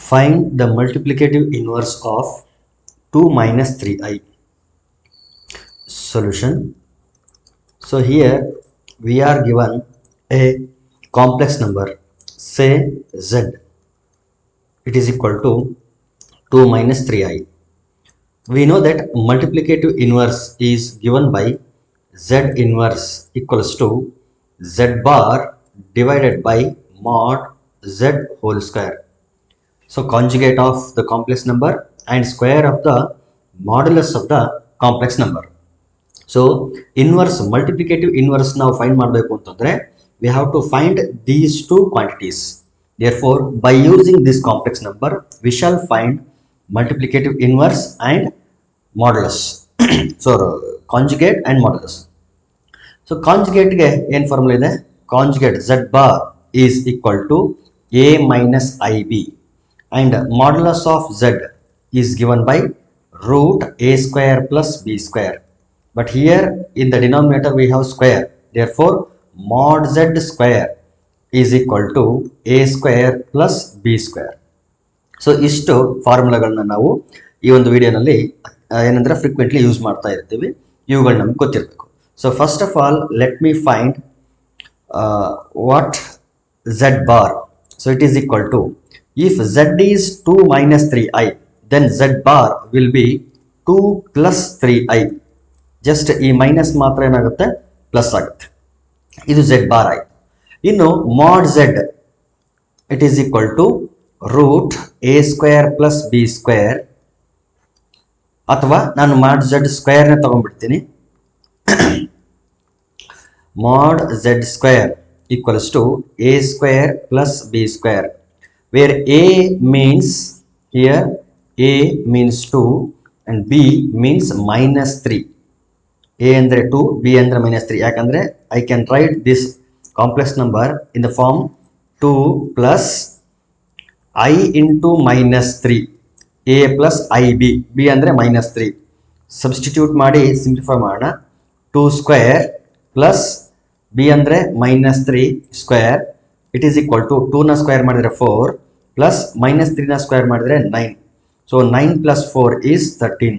Find the multiplicative inverse of 2 minus 3i. Solution. So here we are given a complex number, say z. It is equal to 2 minus 3i. We know that multiplicative inverse is given by z inverse equals to z bar divided by mod z whole square. So conjugate of the complex number and square of the modulus of the complex number. So inverse, multiplicative inverse now find ಮಾಡಬೇಕು ಅಂತಂದ್ರೆ we have to find these two quantities. Therefore by using this complex number we shall find multiplicative inverse and modulus. So conjugate and modulus. So conjugate ಗೆ ಏನು formula ಇದೆ? Conjugate z bar is equal to a minus ib and modulus of z is given by root a square plus b square. But here in the denominator we have square. Therefore mod z square is equal to a square plus b square. So ಇಷ್ಟು ಫಾರ್ಮುಲಾಗಳನ್ನ ನಾವು ಈ ಒಂದು ವಿಡಿಯೋನಲ್ಲಿ ಏನಂದ್ರೆ frequently use ಮಾಡ್ತಾ ಇರ್ತೀವಿ. ಇವುಗಳು ನಮ್ಗೆ ಗೊತ್ತಿರಬೇಕು. So first of all let me find what z bar. So it is equal to, if z is 2 minus 3i, then z bar will be 2 plus 3i. Just ಈ ಮೈನಸ್ ಮಾತ್ರ ಏನಾಗುತ್ತೆ, plus ಆಗುತ್ತೆ. ಇದು z ಬಾರ್ ಆಯ್ತು. ಇನ್ನು mod z it is equal to root a square plus b square, ಅಥವಾ ನಾನು mod z ಸ್ಕ್ವೇರ್ನ ತಗೊಂಡ್ಬಿಡ್ತೀನಿ. Mod z square equals to a square plus b square, where a means here a means 2 and b means minus 3. a andre 2, b andre minus 3. yakandre I can write this complex number in the form 2 plus I into minus 3, a plus ib, b andre minus 3. Substitute ಮಾಡಿ simplify ಮಾಡೋಣ. 2 square plus b ಅಂದ್ರೆ minus 3 square, it is equal to 2 ನ square ಮಾಡಿದ್ರೆ 4 plus minus 3 ನ square ಮಾಡಿದ್ರೆ 9. So 9 plus 4 is 13.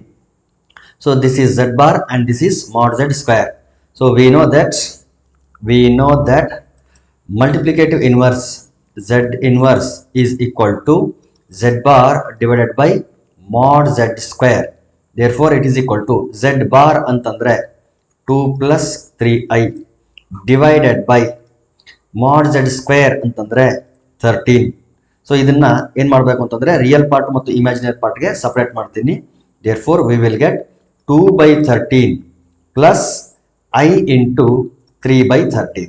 So this is z bar and this is mod z square. So we know that multiplicative inverse z inverse is equal to z bar divided by mod z square. Therefore it is equal to z bar ಅಂತಂದ್ರೆ 2 plus 3i divided by mod z square ಅಂತಂದ್ರೆ 13. So ಇದನ್ನ ಏನ್ ಮಾಡಬೇಕು ಅಂತಂದ್ರೆ real part ಮತ್ತು imaginary part ಗೆ separate ಮಾಡ್ತೀನಿ. therefore we will get 2 by 13 plus I into 3 by 13.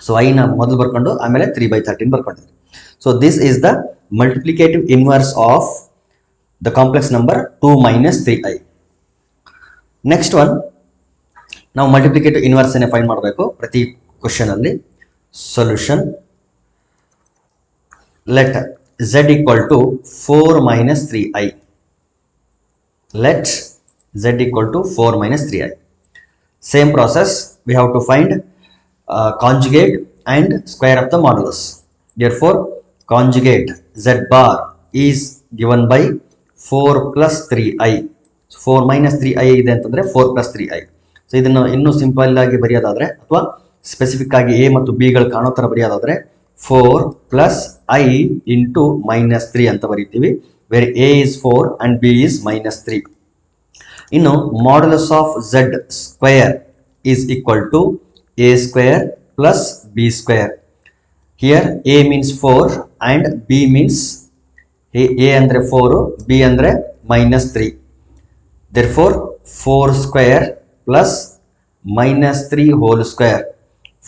So I ನ ಮೊದಲು ಬರ್ಕೊಂಡು ಆಮೇಲೆ 3 by 13 ಬರ್ಕೊಂಡಿದ್ದೀನಿ. So this is the multiplicative inverse of the complex number 2 minus 3i. next one, ನಾವು multiplicative inverse ಅನ್ನು find ಮಾಡಬೇಕು ಪ್ರತಿ ಕ್ವೆಶ್ಚನ್ ಅಲ್ಲಿ. Solution. Let z equal to 4 minus 3i. let z equal to 4 minus 3i. Same process, we have to find conjugate and square of the modulus. Therefore conjugate z bar is given by 4 plus 3i. 4 minus 3i ಇದೆ ಅಂತಂದ್ರೆ 4 plus 3i. So ಇದನ್ನು ಇನ್ನೂ simple ಆಗಿ ಬರೆಯೋದಾದ್ರೆ ಅಥವಾ specific ಆಗಿ A ಮತ್ತು B ಗಳು ಕಾಣೋ ತರ ಬರೆಯೋದಾದ್ರೆ 4 plus i into minus 3 ಅಂತ ಬರೀತೀವಿ, where a is 4 and b is minus 3. ಇನ್ನು modulus of z square is equal to a square plus b square. Here a means 4 and b means a ಅಂದ್ರೆ 4, b ಅಂದ್ರೆ minus 3. Therefore 4 square plus minus 3 whole square.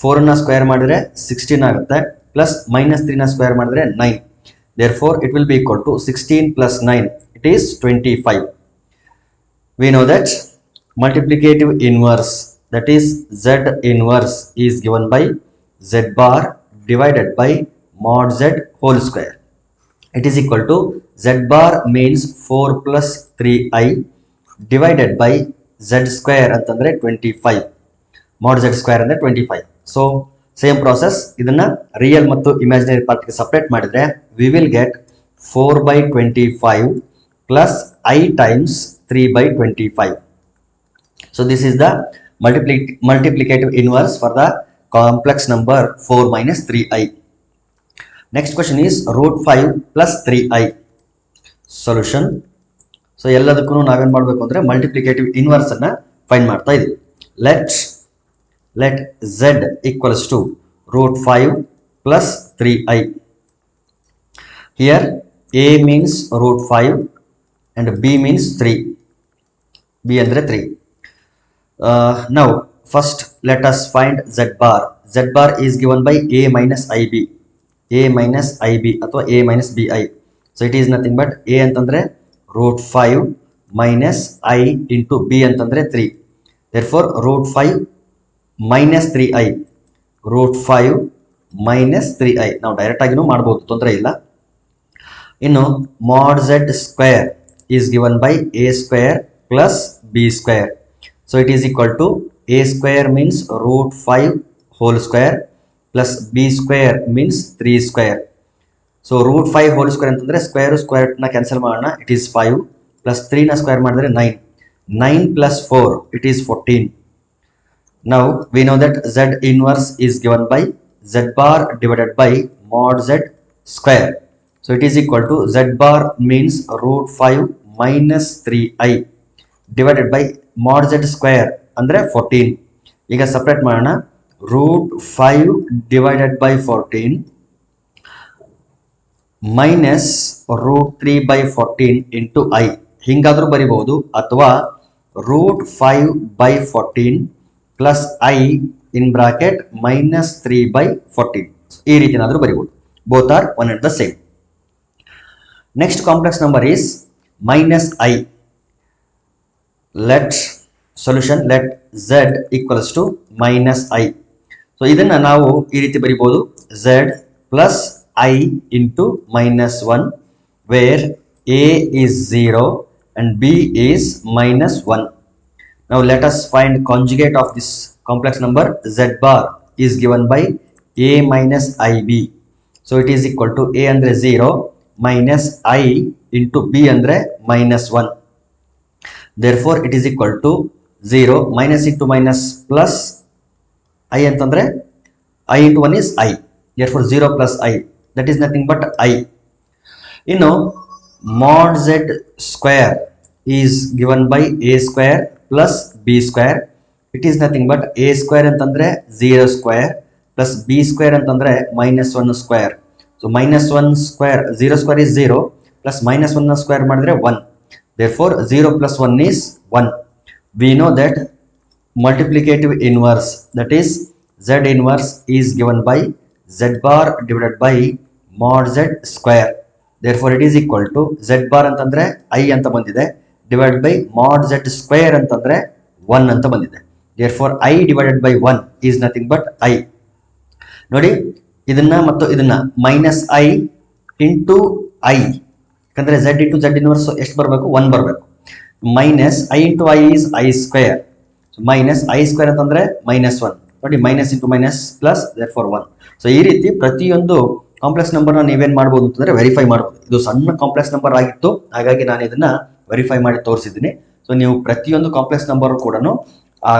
4 ನ square ಮಾಡಿದ್ರೆ 16 ಆಗುತ್ತೆ, plus minus 3 ನ square ಮಾಡಿದ್ರೆ 9. therefore it will be equal to 16 plus 9, it is 25. we know that multiplicative inverse, that is z inverse, is given by z bar divided by mod z whole square. it is equal to z bar means 4 plus 3i divided by z square ಅಂತಂದ್ರೆ 25, mod z square ಅಂದ್ರೆ 25. So same process, ಇದನ್ನ real ಮತ್ತು imaginary part ಗೆ separate ಮಾಡಿದ್ರೆ we will get 4 by 25 plus I times 3 by 25. So this is the multiplicative inverse for the complex number 4 minus 3i. Next question is root 5 plus 3i. Solution. So ಎಲ್ಲದಕ್ಕೂ ನಾವೇನ್ ಮಾಡಬೇಕು ಅಂದ್ರೆ multiplicative inverse ಅನ್ನ find ಮಾಡ್ತಾ ಇದೀವಿ. Let z equals to root 5 plus 3i. Here a means root 5 and b means 3. b andre 3. Now first let us find z bar. Z bar is given by a minus ib. a minus ib ಅಥವಾ a minus bi. So it is nothing but a ಅಂತಂದ್ರೆ root 5 minus I into b ಅಂತಂದ್ರೆ 3. Therefore root 5 minus 3i. root 5 minus 3i. ನಾವು direct ಆಗಿನೂ ಮಾಡಬಹುದು, ತೊಂದರೆ ಇಲ್ಲ. ಇನ್ನು mod z square is given by a square plus b square. So it is equal to a square means root 5 whole square plus b square means 3 square. So root 5 whole square ಅಂತಂದ್ರೆ square ನ cancel ಮಾಡೋಣ. It is 5 plus 3 ನ square ಮಾಡಿದ್ರೆ 9. 9 plus 4 it is 14. Now we know that z inverse is given by z bar divided by mod z square. So it is equal to z bar means root 5 minus 3i divided by mod z square ಅಂದ್ರೆ 14. ಈಗ separate ಮಾಡೋಣ. root 5 divided by 14 minus root 3 by 14 into i. ಹಿಂಗಾದ್ರೂ ಬರಿಬಹುದು, ಅಥವಾ root 5 by 14 plus I in bracket minus 3 by 14. ಈ ರೀತಿಯಾದ್ರೂ ಬರಿಬಹುದು. Both are one and the same. Next complex number is minus I. Let z equals to minus I. So ಇದನ್ನ ನಾವು ಈ ರೀತಿ ಬರಿಬಹುದು. z plus I into minus 1 where a is 0 and b is minus 1. Now let us find conjugate of this complex number. Z bar is given by a minus ib. So it is equal to a andre 0 minus I into b andre minus 1. Therefore it is equal to 0 minus into minus plus I ಅಂತಂದ್ರೆ I into 1 is I. Therefore 0 plus I, that is nothing but I. Mod z square is given by a square plus b square. It is nothing but a square ಅಂತಂದ್ರೆ 0 square plus b square ಅಂತಂದ್ರೆ minus 1 square. So minus 1 square, 0 square is 0 plus minus 1 square ಮಾಡಿದ್ರೆ 1. Therefore 0 plus 1 is 1. We know that multiplicative inverse, that is z inverse is given by z bar divided by mod z square. Therefore it is equal to z bar ಅಂತಂದ್ರೆ I ಅಂತ ಬಂದಿದೆ divided by mod z square ಅಂತಂದ್ರೆ 1 ಅಂತ ಬಂದಿದೆ. Therefore I divided by 1 is nothing but I. ನೋಡಿ ಇದನ್ನ ಮತ್ತು ಇದನ್ನ minus I into I, ಯಾಕಂದ್ರೆ z into z inverse ಎಷ್ಟು ಬರಬೇಕು? 1 ಬರಬೇಕು. minus I into I is I square. So minus I square ಅಂತಂದ್ರೆ minus 1. ನೋಡಿ minus into minus plus, therefore 1. So ಈ ರೀತಿ ಪ್ರತಿಯೊಂದು ಕಾಂಪ್ಲೆಕ್ಸ್ ನಂಬರ್ನ ನೀವೇನ್ ಮಾಡ್ಬೋದು ಅಂತಂದ್ರೆ ವೆರಿಫೈ ಮಾಡ್ಬೋದು. ಇದು ಸಣ್ಣ ಕಾಂಪ್ಲೆಕ್ಸ್ ನಂಬರ್ ಆಗಿತ್ತು, ಹಾಗಾಗಿ ನಾನು ಇದನ್ನ ವೆರಿಫೈ ಮಾಡಿ ತೋರಿಸಿದ್ದೀನಿ. ಸೊ ನೀವು ಪ್ರತಿಯೊಂದು ಕಾಂಪ್ಲೆಕ್ಸ್ ನಂಬರ್ ಕೂಡ ಆ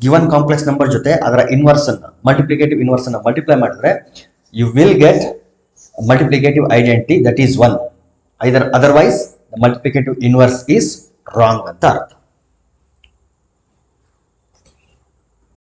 ಗಿವನ್ ಕಾಂಪ್ಲೆಕ್ಸ್ ನಂಬರ್ ಜೊತೆ ಅದರ ಇನ್ವರ್ಸ್ ಅನ್ನ, ಮಲ್ಟಿಪ್ಲಿಕೇಟಿವ್ ಇನ್ವರ್ಸ್ ಅನ್ನ ಮಲ್ಟಿಪ್ಲೈ ಮಾಡಿದ್ರೆ you will get multiplicative identity, that is 1. Otherwise the multiplicative inverse is wrong ಅಂತ ಅರ್ಥ.